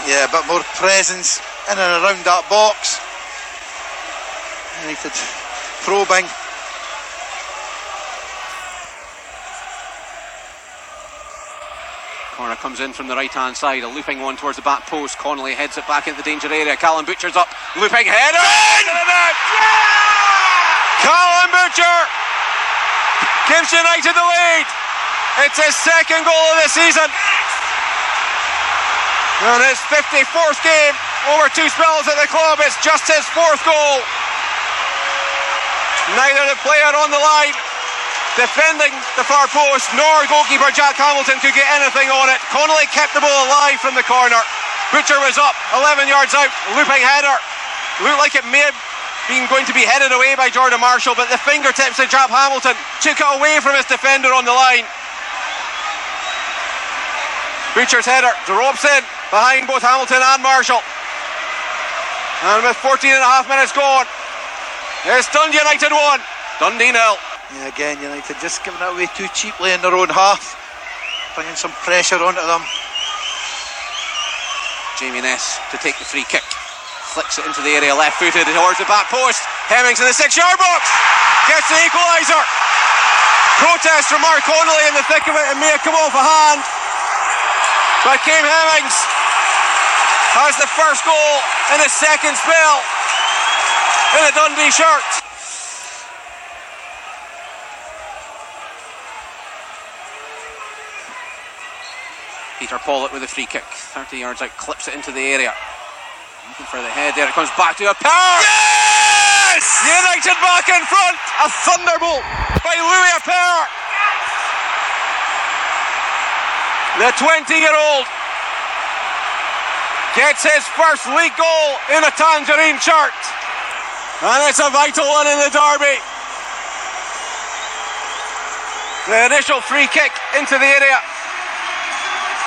Yeah, a bit more presence in and around that box. United probing. Corner comes in from the right hand side, a looping one towards the back post. Connolly heads it back into the danger area. Callum Butcher's up, looping header into the net. Callum Butcher gives United the lead. It's his second goal of the season and his 54th game over 2 spells at the club. It's just his 4th goal. Neither the player on the line defending the far post nor goalkeeper Jack Hamilton could get anything on it. Connolly kept the ball alive from the corner. Butcher was up 11 yards out, looping header. Looked like it may have been going to be headed away by Jordan Marshall, but the fingertips of Jack Hamilton took it away from his defender on the line. Butcher's header drops in behind both Hamilton and Marshall. And with 14 and a half minutes gone, it's Dundee United 1, Dundee 0. Yeah, again, United just giving it away too cheaply in their own half, bringing some pressure onto them. Jamie Ness to take the free kick, flicks it into the area left footed towards the back post. Hemmings in the 6-yard box, gets the equaliser. Protest from Mark Connolly in the thick of it, and may have come off a hand, but Kim Hemmings has the first goal in his second spell in a Dundee shirt. Peter Pollitt with a free kick, 30 yards out, clips it into the area. Looking for the head there, it comes back to a pair. Yes! United back in front, a thunderbolt by Louis Appert. The 20-year-old gets his first league goal in a tangerine shirt. And it's a vital one in the derby. The initial free kick into the area.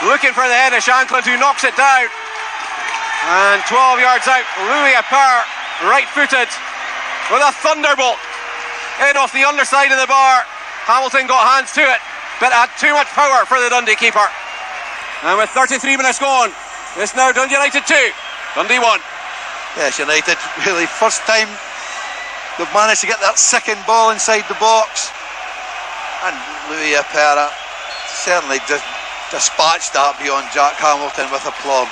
Looking for the head of Shankland, who knocks it down. And 12 yards out, Louis Appert, right-footed, with a thunderbolt. In off the underside of the bar. Hamilton got hands to it, but had too much power for the Dundee keeper. And with 33 minutes gone, it's now Dundee United 2, Dundee 1. Yes, United, really, first time they've managed to get that second ball inside the box. And Louis Appert certainly just dispatched that beyond Jack Hamilton with aplomb.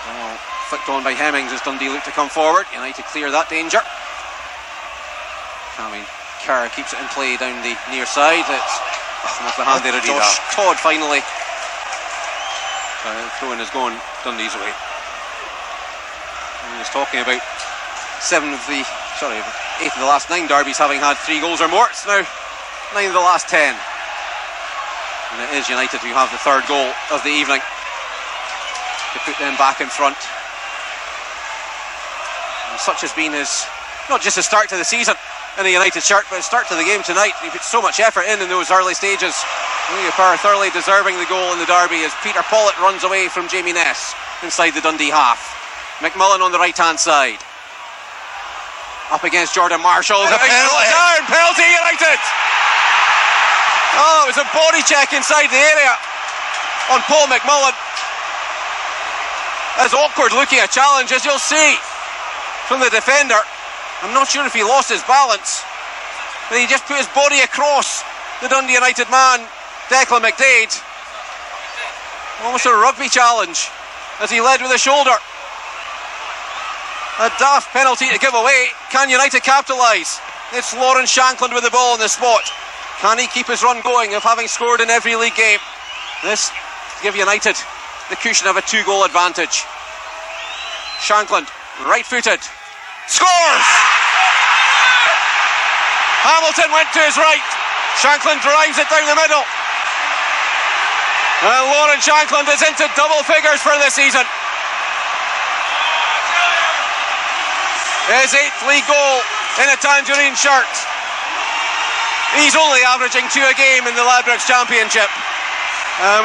Well, flicked on by Hemmings as Dundee look to come forward. United clear that danger. Kerr keeps it in play down the near side. It's with the hand there of Josh Todd finally. Throwing is going Dundee's way. He was talking about 8 of the last 9 derbies having had 3 goals or more. It's now 9 of the last 10. And it is United who have the 3rd goal of the evening to put them back in front. And such has been his, not just his start to the season in the United shirt, but his start to the game tonight. He put so much effort in those early stages. Louis Appert thoroughly deserving the goal in the derby as Peter Pollitt runs away from Jamie Ness inside the Dundee half. McMullen on the right hand side. Up against Jordan Marshall. Penalty United! Oh, it was a body check inside the area on Paul McMullen. As awkward looking a challenge as you'll see from the defender. I'm not sure if he lost his balance, but he just put his body across the Dundee United man, Declan McDade. Almost a rugby challenge as he led with a shoulder. A daft penalty to give away. Can United capitalise? It's Lawrence Shankland with the ball on the spot. Can he keep his run going of having scored in every league game? This to give United the cushion of a 2-goal advantage. Shankland, right-footed, scores! Hamilton went to his right. Shankland drives it down the middle. And Lawrence Shankland is into double figures for this season. His 8th league goal in a tangerine shirt. He's only averaging 2 a game in the Ladbrokes Championship.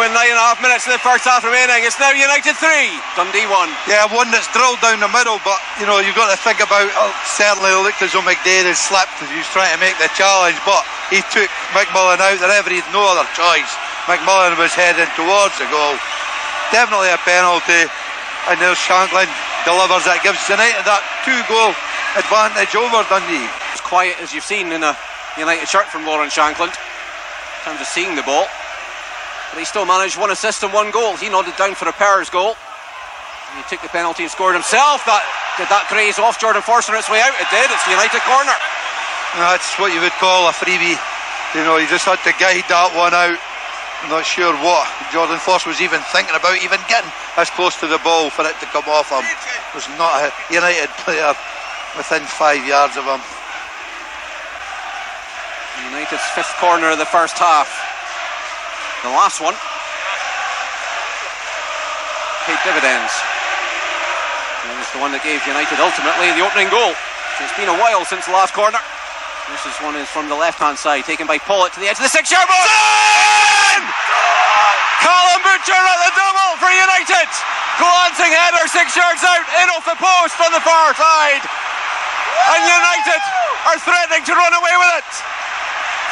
With 9.5 minutes in the first half remaining, it's now United 3, Dundee 1. Yeah, one that's drilled down the middle, but you know, you've got to think about, certainly it looked as though McDade had slipped as he was trying to make the challenge, but he took McMullen out. There ever he'd no other choice McMullen was heading towards the goal. Definitely a penalty, and there's Shanklin delivers it, gives United that 2-goal advantage over Dundee. As quiet as you've seen in a United shirt from Lawrence Shanklin in terms of seeing the ball, but he still managed 1 assist and 1 goal. He nodded down for a Per's goal. He took the penalty and scored himself. Did that graze off Jordan Forster on its way out? It did. It's the United corner. That's what you would call a freebie. You know, he just had to guide that one out. I'm not sure what Jordan Forster was even thinking about, even getting as close to the ball for it to come off him. There's not a United player within 5 yards of him. United's 5th corner of the first half. The last one paid dividends. It was the one that gave United ultimately the opening goal. It's been a while since the last corner. This one is from the left-hand side, taken by Pollitt to the edge of the 6-yard box. Callum Butcher at the double for United. Glancing header 6 yards out, in off the post on the far side. And United are threatening to run away with it.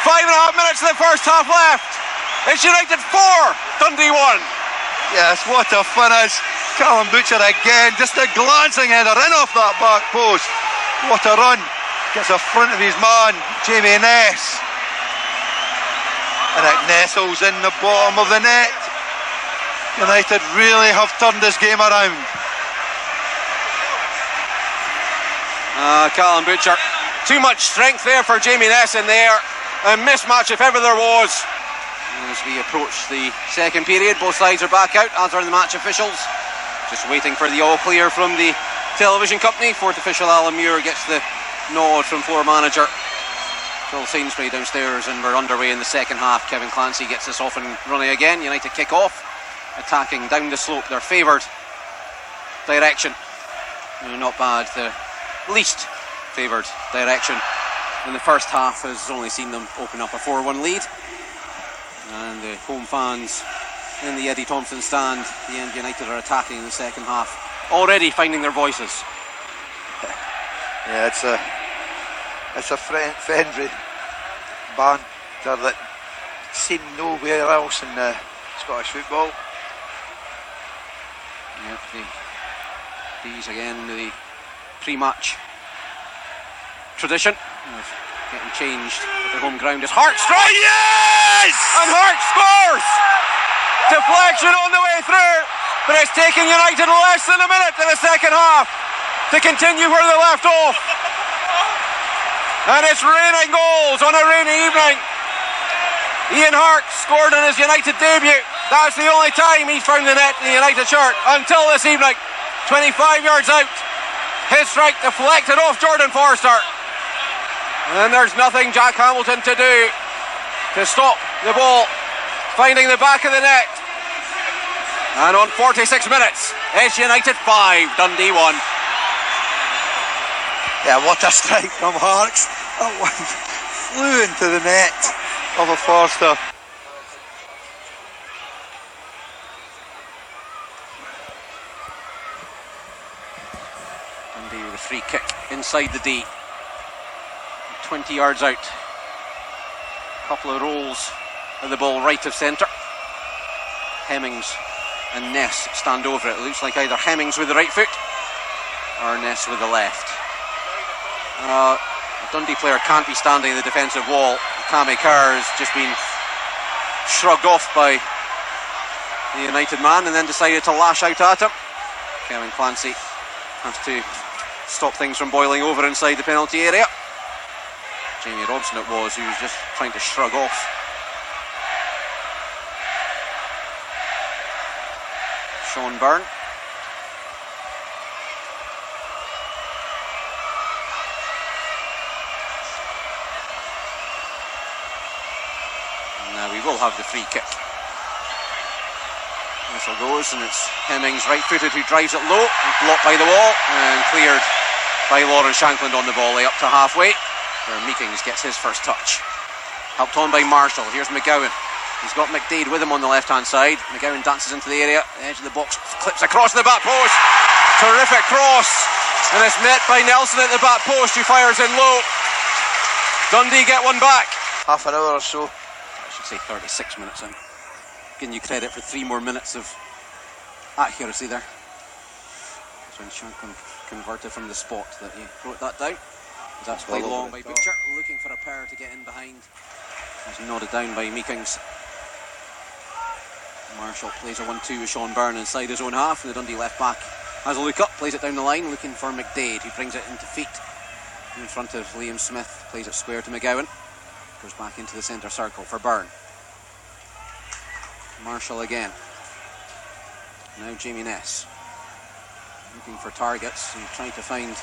5.5 minutes of the first half left. It's United 4, Dundee 1. Yes, what a finish. Callum Butcher again, just a glancing header in off that back post. What a run. Gets a front of his man, Jamie Ness. And it nestles in the bottom of the net. United really have turned this game around. Callum Butcher. Too much strength there for Jamie Ness in there. A mismatch if ever there was. As we approach the second period, both sides are back out, as are the match officials. Just waiting for the all clear from the television company. Fourth official Alan Muir gets the nod from floor manager Phil Sainsbury downstairs, and we're underway in the second half. Kevin Clancy gets this off and running again. United kick off, attacking down the slope, their favoured direction. Not bad, the least favoured direction in the first half has only seen them open up a 4-1 lead. And the home fans in the Eddie Thompson stand, the end United are attacking in the second half, already finding their voices. Yeah, it's a friendly banter that seen nowhere else in Scottish football. Yep, these again, the pre-match tradition of getting changed at the home ground as Hart strikes! Yes! And Hart scores! Deflection on the way through, but it's taking United less than a minute in the second half to continue where they left off. And it's raining goals on a rainy evening. Ian Hart scored on his United debut. That's the only time he's found the net in the United shirt until this evening. 25 yards out. His strike deflected off Jordan Forster. And there's nothing Jack Hamilton to do to stop the ball finding the back of the net. And on 46 minutes, it's United 5, Dundee 1. Yeah, what a strike from Harks. That one flew into the net of a Forster. Dundee with a free kick inside the D. 20 yards out. Couple of rolls of the ball right of centre. Hemmings and Ness stand over it. It looks like either Hemmings with the right foot or Ness with the left. A Dundee player can't be standing in the defensive wall. Cammy Carr has just been shrugged off by the United man and then decided to lash out at him. Kevin Clancy has to stop things from boiling over inside the penalty area. Jamie Robson it was, who was just trying to shrug off. Sean Byrne. Now we will have the free kick. Whistle goes, and it's Hemmings, right-footed, who drives it low, and blocked by the wall and cleared by Lawrence Shanklin on the volley up to halfway, where Meekings gets his first touch. Helped on by Marshall. Here's McGowan. He's got McDade with him on the left-hand side. McGowan dances into the area, the edge of the box, clips across the back post. Terrific cross, and it's met by Nelson at the back post, who fires in low. Dundee get one back. Half an hour or so. I should say 36 minutes in. giving you credit for 3 more minutes of accuracy there. So when Shanklin converted from the spot that he wrote that down. That's played long by Butcher, looking for a pair to get in behind. He's nodded down by Meekings. Marshall plays a 1-2 with Sean Byrne inside his own half, and the Dundee left back has a look up, plays it down the line, looking for McDade, who brings it into feet in front of Liam Smith, plays it square to McGowan, goes back into the centre circle for Byrne. Marshall again. Now Jamie Ness, looking for targets and trying to find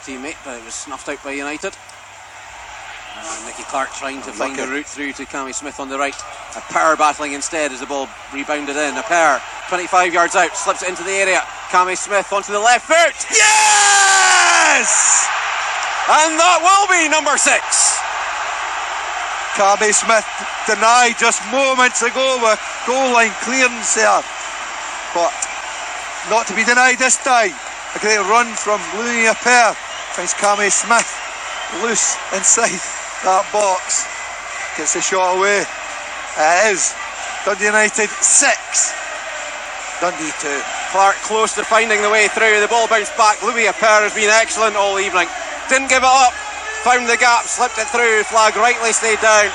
teammate, but it was snuffed out by United. Nicky Clark trying to find a route through to Cammy Smith on the right. A pair battling instead as the ball rebounded in. A pair 25 yards out, slips it into the area. Cammy Smith onto the left foot. Yes! And that will be number 6. Cammy Smith denied just moments ago with goal line clearance there, but not to be denied this time. A great run from Louis Appert, finds Cammy Smith loose inside that box, gets the shot away. It is Dundee United 6, Dundee 2. Clark close to finding the way through. The ball bounced back. Louis Appert has been excellent all evening. Didn't give it up, found the gap, slipped it through. Flag rightly stayed down.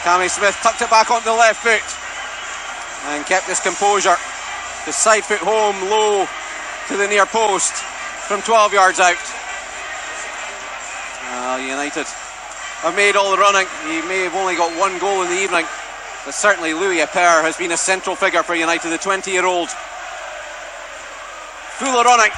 Cammy Smith tucked it back onto the left foot and kept his composure. The side foot home low to the near post from 12 yards out. United have made all the running. He may have only got 1 goal in the evening, but certainly Louis Appert has been a central figure for United, the 20-year-old. Full of running.